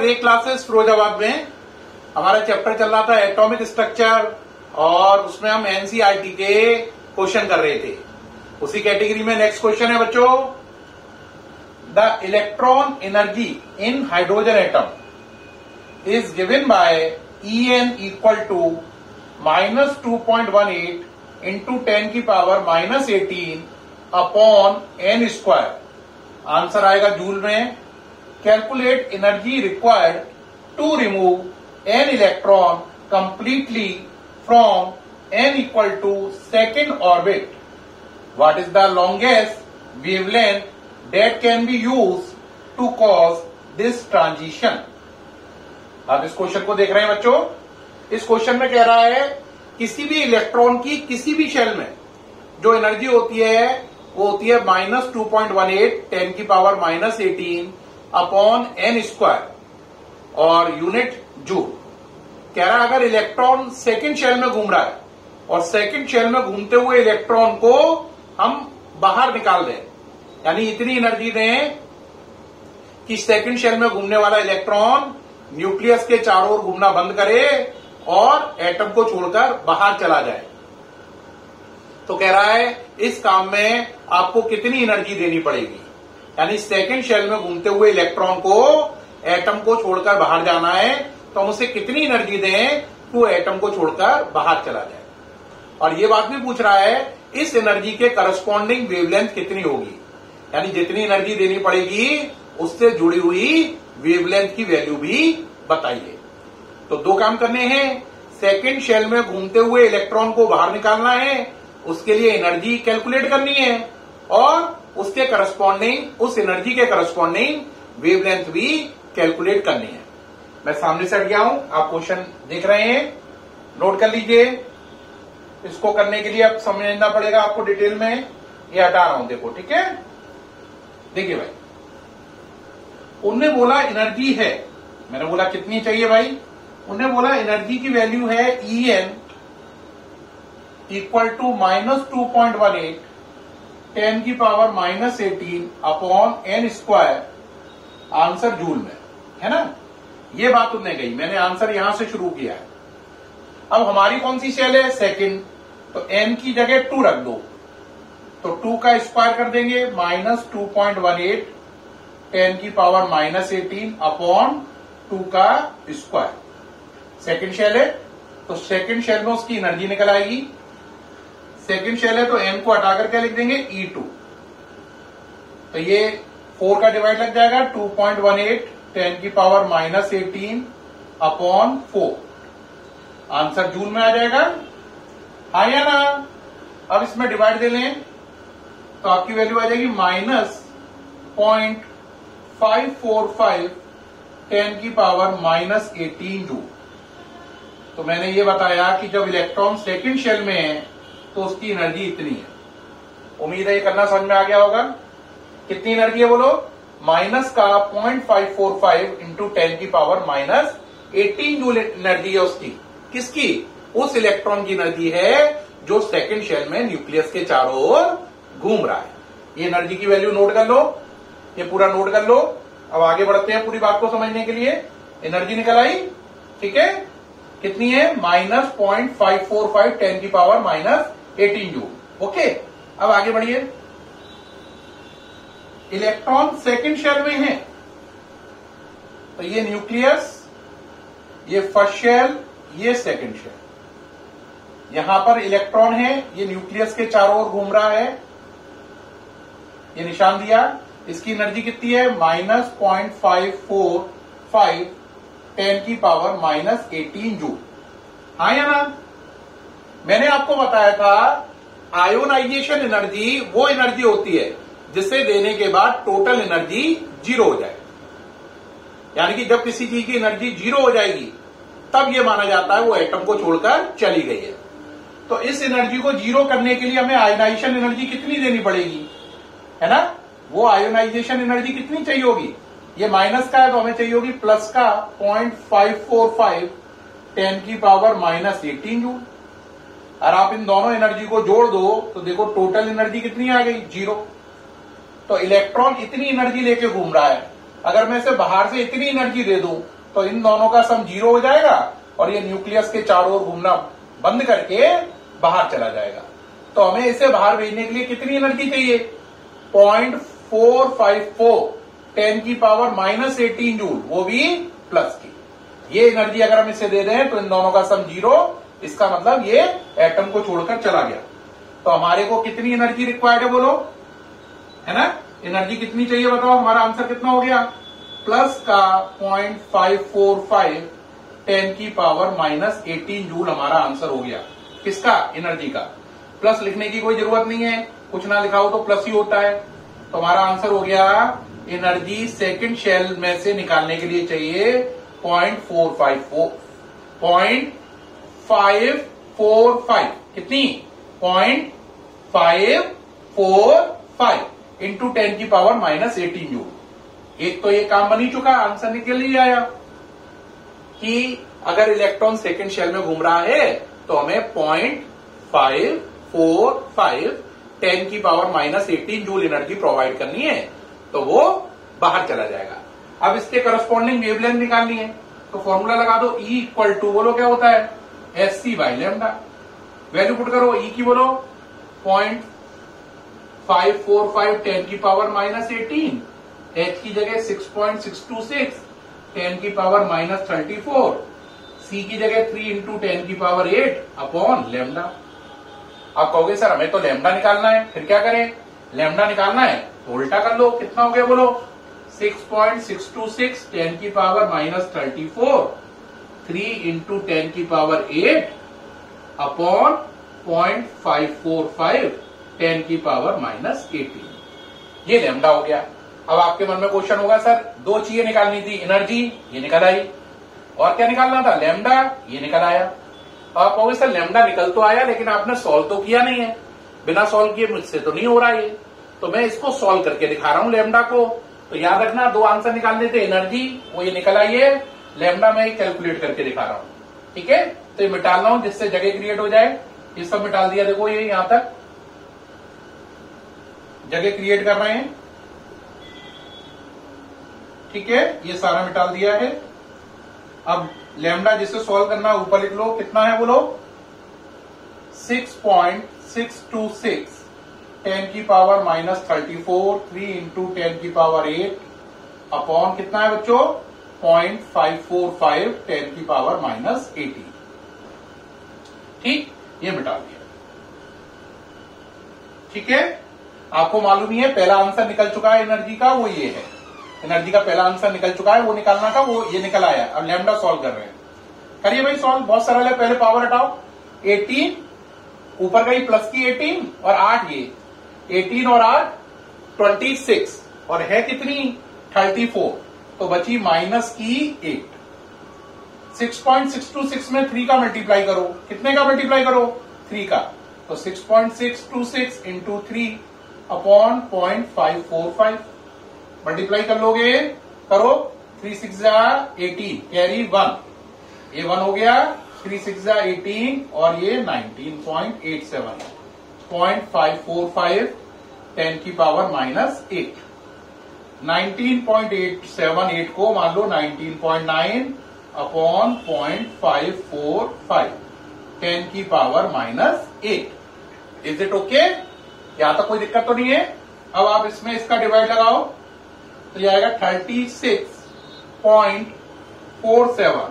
रे क्लासेस फिरोजाबाद में हमारा चैप्टर चल रहा था एटॉमिक स्ट्रक्चर, और उसमें हम एनसीईआरटी के क्वेश्चन कर रहे थे। उसी कैटेगरी में नेक्स्ट क्वेश्चन है बच्चों, the electron energy in hydrogen atom is given by En equal to -2.18 into 10 की power -18 upon n square. Answer आएगा जूल में। Calculate energy required to remove n electron completely from n equal to second orbit. What is the longest wavelength that can be use to cause this transition. आप इस question को देख रहे हैं बच्चों। इस क्वेश्चन में कह रहा है किसी भी इलेक्ट्रॉन की किसी भी शेल में जो एनर्जी होती है वो होती है -2.18 10 की पावर -18 अपॉन n स्क्वायर और यूनिट जूल। कह रहा है अगर इलेक्ट्रॉन सेकंड शेल में घूम रहा है और सेकंड शेल में घूमते हुए इलेक्ट्रॉन को हम बाहर निकाल दें, यानी इतनी एनर्जी दें कि सेकंड शेल में घूमने वाला इलेक्ट्रॉन न्यूक्लियस के चारों ओर घूमना बंद करे और एटम को छोड़कर बाहर चला जाए, तो कह रहा है इस काम में आपको कितनी एनर्जी देनी पड़ेगी। यानी सेकंड शेल में घूमते हुए इलेक्ट्रॉन को एटम को छोड़कर बाहर जाना है तो हम उसे कितनी एनर्जी दें कि वो एटम को छोड़कर बाहर चला जाए। और ये बात भी पूछ रहा है इस एनर्जी के करस्पॉन्डिंग वेवलेंथ कितनी होगी, यानी जितनी एनर्जी देनी पड़ेगी उससे जुड़ी हुई वेवलेंथ की वैल्यू भी बताइए। तो दो काम करने हैं, सेकंड शेल में घूमते हुए इलेक्ट्रॉन को बाहर निकालना है, उसके लिए एनर्जी कैलकुलेट करनी है और उसके करस्पॉन्डिंग उस एनर्जी के करस्पॉन्डिंग वेवलेंथ भी कैलकुलेट करनी है। मैं सामने से हट गया हूं, आप क्वेश्चन देख रहे हैं, नोट कर लीजिए। इसको करने के लिए अब समझना पड़ेगा आपको डिटेल में, ये हटा रहा हूं देखो, ठीक है। देखिए भाई, उनने बोला एनर्जी है, मैंने बोला कितनी चाहिए भाई, उन्होंने बोला एनर्जी की वैल्यू है En इक्वल टू -2.18 10 की power -18 upon n square. Answer joule में है ना, ये बात उन्होंने कही, मैंने आंसर यहां से शुरू किया है। अब हमारी कौन सी शेल है, सेकंड, तो n की जगह 2 रख दो, तो 2 का स्क्वायर कर देंगे -2.18 10 की पावर -18 अपॉन 2 का स्क्वायर। सेकंड शेल है तो सेकंड शेल में उसकी एनर्जी निकल आएगी। सेकंड शेल है तो n को हटाकर क्या लिख देंगे E2, तो ये 4 का डिवाइड लग जाएगा 2.18 10 की पावर -18 अपॉन 4। आंसर जूल में आ जाएगा, हाँ या ना। अब इसमें डिवाइड दे लें तो आपकी वैल्यू आ जाएगी -0.545 10 की पावर -18 जूल। तो मैंने ये बताया कि जब इलेक्ट्रॉन सेकंड शेल में है तो उसकी एनर्जी इतनी है। उम्मीद है ये करना समझ में आ गया होगा। कितनी एनर्जी है बोलो, माइनस का 0.545 इंटू 10 की पावर -18 जूल एनर्जी है उसकी। किसकी, उस इलेक्ट्रॉन की एनर्जी है जो सेकंड शेल में न्यूक्लियस के चारों ओर घूम रहा है। ये एनर्जी की वैल्यू नोट कर लो, ये पूरा नोट कर लो। अब आगे बढ़ते हैं पूरी बात को समझने के लिए। एनर्जी निकल आई, ठीक है, कितनी है, -0.545 10 की पावर -18 जूल। ओके, अब आगे बढ़िए। इलेक्ट्रॉन सेकंड शेल में है तो ये न्यूक्लियस, ये फर्स्ट शेल, ये सेकंड शेल। यहां पर इलेक्ट्रॉन है, ये न्यूक्लियस के चारों ओर घूम रहा है, ये निशान दिया। इसकी एनर्जी कितनी है, -0.545 10 की पावर -18 जूल। हाँ या ना। मैंने आपको बताया था आयोनाइजेशन एनर्जी वो एनर्जी होती है जिसे देने के बाद टोटल एनर्जी 0 हो जाए। यानी कि जब किसी चीज की एनर्जी 0 हो जाएगी तब यह माना जाता है वो एटम को छोड़कर चली गई है। तो इस एनर्जी को 0 करने के लिए हमें आयोनाइजेशन एनर्जी कितनी देनी पड़ेगी, है ना। वो आयोनाइजेशन एनर्जी कितनी चाहिए होगी, ये माइनस का है तो हमें चाहिए होगी प्लस का 0.545 10 की पावर -18 जूल। और आप इन दोनों एनर्जी को जोड़ दो तो देखो टोटल एनर्जी कितनी आ गई, 0। तो इलेक्ट्रॉन इतनी एनर्जी लेके घूम रहा है अगर मैं इसे बाहर से इतनी एनर्जी दे दूं तो इन दोनों का सम 0 हो जाएगा और ये न्यूक्लियस के चारों ओर घूमना बंद करके बाहर चला जाएगा। तो हमें इसे बाहर भेजने के लिए कितनी एनर्जी चाहिए? 0.454 10⁻⁻18 जूल, वो भी प्लस की। ये एनर्जी अगर हम इसे दे दें तो इन दोनों का सम 0, इसका मतलब ये एटम को छोड़कर चला गया। तो हमारे को कितनी एनर्जी रिक्वायर्ड है बोलो, है ना? एनर्जी कितनी चाहिए बताओ? हमारा आंसर कितना हो गया? प्लस का 0.545 10⁻⁻18 जूल हमारा आंसर हो गया। किसका? एनर्जी का। प्लस लिखने की कोई जरूरत नहीं है, कुछ ना लिखा हो तो प्लस ही होता है। तो हमारा आंसर हो गया एनर्जी सेकंड शेल में से निकालने के लिए चाहिए 0.545 कितनी? 0.545 इंटू 10⁻⁻18 जूल। एक तो ये काम बन ही चुका, आंसर निकल ही आया कि अगर इलेक्ट्रॉन सेकंड शेल में घूम रहा है तो हमें 0.545 10⁻⁻18 जूल एनर्जी प्रोवाइड करनी है, तो वो बाहर चला जाएगा। अब इसके करस्पॉन्डिंग वेवलेंथ निकालनी है, तो फॉर्मूला लगा दो। E इक्वल टू बोलो क्या होता है? SC by lambda. Value put करो, E की बोलो 0.545 10⁻⁻18, H की जगह 6.626 10⁻⁻34, C की जगह 3 इंटू 10⁸ अपॉन लैम्डा। आप कहोगे सर हमें तो लैम्डा निकालना है, फिर क्या करें? लैम्डा निकालना है तो उल्टा कर लो। कितना हो गया बोलो? 6.626 10⁻⁻34 3 इंटू 10⁸ अपॉन 0.545 10⁻⁻18। ये लैम्डा हो गया। अब आपके मन में क्वेश्चन होगा सर दो चीजें निकालनी थी, एनर्जी ये निकल आई और क्या निकालना था? लैम्डा, ये निकल आया। आप कहोगे सर लैम्डा निकल तो आया लेकिन आपने सॉल्व तो किया नहीं है, बिना सॉल्व किए मुझसे तो नहीं हो रहा ये, तो मैं इसको सॉल्व करके दिखा रहा हूं लैम्डा को। तो याद रखना दो आंसर निकालने थे, एनर्जी वो ये निकल आई है, लैम्डा में कैलकुलेट करके दिखा रहा हूं। ठीक है, तो ये मिटाल रहा हूं जिससे जगह क्रिएट हो जाए। ये सब मिटाल दिया, देखो ये यहां तक जगह क्रिएट कर रहे हैं। ठीक है, ये सारा मिटाल दिया है। अब लैम्डा जिसे सॉल्व करना ऊपर लिख लो, कितना है बोलो? 6.626 10⁻⁻34 3 इंटू 10⁸ अपॉन कितना है बच्चों? 0.545 10⁻⁻18। ठीक, ये मिटा दिया। ठीक है, आपको मालूम ही है पहला आंसर निकल चुका है एनर्जी का, वो ये है। एनर्जी का पहला आंसर निकल चुका है, वो निकालना था, वो ये निकल आया। अब लैम्डा सॉल्व कर रहे हैं। करिए भाई सॉल्व, बहुत सरल है। पहले पावर हटाओ, 18 ऊपर गई प्लस की 18 और 8 ये 18 और 8 26 और है कितनी? 34, तो बची माइनस की 8। 6.626 में 3 का मल्टीप्लाई करो, कितने का मल्टीप्लाई करो? 3 का, तो 6.626 इंटू 3 अपॉन 0.545 मल्टीप्लाई कर लोगे, करो 3 6 18 कैरी 1, ये 1 हो गया, 3 6 18 और ये 19.87 0.545 10⁻⁻8। 19.878 को मान लो 19.9 अपॉन 0.545 10⁻⁻8। Is it okay? यहां तक कोई दिक्कत तो नहीं है? अब आप इसमें इसका डिवाइड लगाओ तो ये आएगा 36.47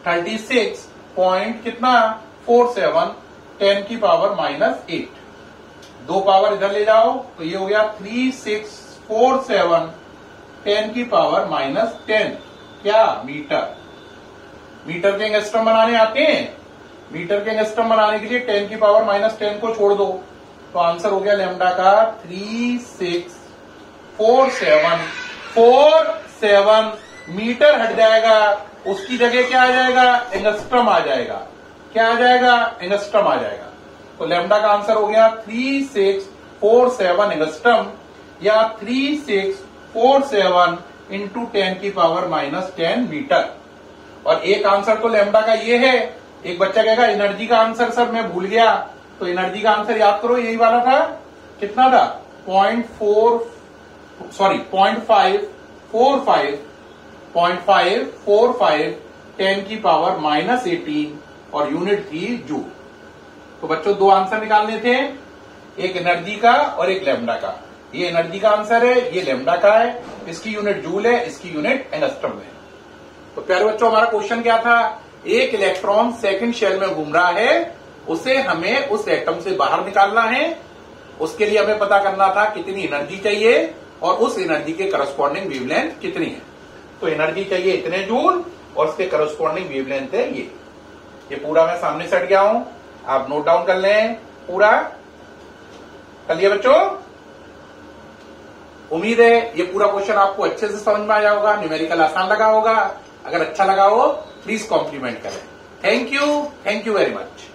36 पॉइंट कितना 47 10⁻⁻8। दो पावर इधर ले जाओ तो ये हो गया 3647 10⁻⁻10 क्या मीटर। मीटर के एंगस्ट्रम बनाने आते हैं? मीटर के एंगस्ट्रम बनाने के लिए 10⁻⁻10 को छोड़ दो, तो आंसर हो गया लैम्डा का 3647 मीटर हट जाएगा, उसकी जगह क्या आ जाएगा? एंगस्ट्रम आ जाएगा। क्या आ जाएगा? एंगस्ट्रम आ जाएगा। तो लैम्डा का आंसर हो गया 3647 एंगस्ट्रम या 3647 इंटू 10⁻⁻10 मीटर। और एक आंसर तो लैम्डा का ये है। एक बच्चा कहेगा एनर्जी का आंसर सर मैं भूल गया, तो एनर्जी का आंसर याद करो, यही वाला था। कितना था? सॉरी 0.545 10 की पावर -18 और यूनिट थी जूल। तो बच्चों दो आंसर निकालने थे, एक एनर्जी का और एक लैम्डा का। ये एनर्जी का आंसर है, ये लैम्डा का है। इसकी यूनिट जूल है, इसकी यूनिट एंगस्ट्रम है। तो प्यारे बच्चों हमारा क्वेश्चन क्या था, एक इलेक्ट्रॉन सेकंड शेल में घूम रहा है, उसे हमें उस एटम से बाहर निकालना है। उसके लिए हमें पता करना था कितनी एनर्जी चाहिए और उस एनर्जी के करस्पॉन्डिंग वेवलेंथ कितनी है। तो एनर्जी चाहिए इतने जूल और उसके करस्पॉन्डिंग वेवलेंथ है ये पूरा मैं सामने से हट गया हूं, आप नोट डाउन कर लें पूरा। कर लिया बच्चों? उम्मीद है ये पूरा क्वेश्चन आपको अच्छे से समझ में आया होगा, न्यूमेरिकल आसान लगा होगा। अगर अच्छा लगा हो प्लीज कॉम्प्लीमेंट करें। Thank you very much.